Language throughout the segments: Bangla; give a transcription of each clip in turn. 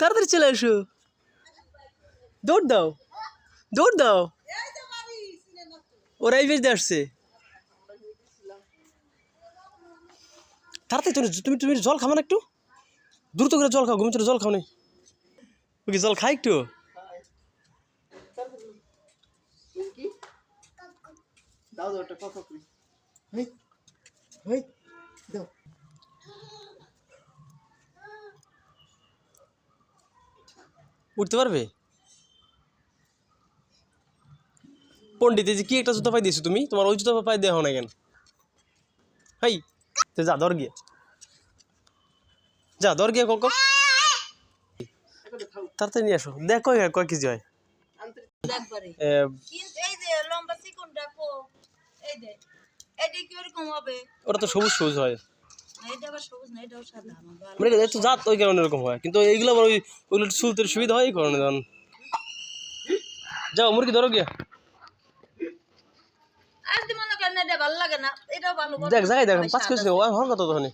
তাড়াতাড়ি চলে এসো, দৌড় দাও, দৌড় দাও, ওরা এই বেশ দিয়ে আসছে। তাড়াতাড়ি তুমি তুমি তুমি জল খাও না, একটু দ্রুত করে জল খাও, ঘুমিয়ে জল খাও না, ওকে জল খাই একটু। উঠতে পারবে? পণ্ডিত এই যে কি একটা জুতো পাই দিয়েছো তুমি, তোমার ওই জুতো পাই দেওয়া না কেন? হাই, যা ধর গিয়ে, যা ধর গিয়ে কক, তাড়াতাড়ি নিয়ে আসো। দেখো কয় কেজি হয়। ওটা তো সবুজ সবুজ হয়, একটু জাত ওই কারণে এরকম হয়, কিন্তু এইগুলো আবার ওইগুলো চুলতে সুবিধা হয় এই কারণে। যাও মুরগি ধরো গিয়ে, দেখ জায়গায় দেখ 5 কেজি হওয়ার কথা তখন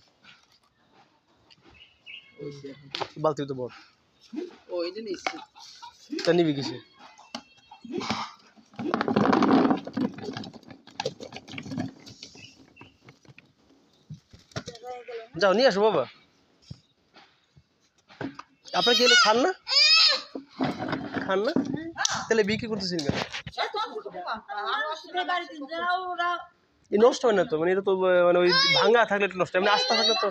বালতি তো বড় তা নিবি কিছু। যাও নিয়ে আসো বাবা। আপনার কি খান না, খান না তাহলে বিক্রি করতেছেন কেন? নষ্ট হয় না তো, মানে এটা তো মানে ওই ভাঙা থাকলে নষ্ট, এমনি আস্থা থাকলে তো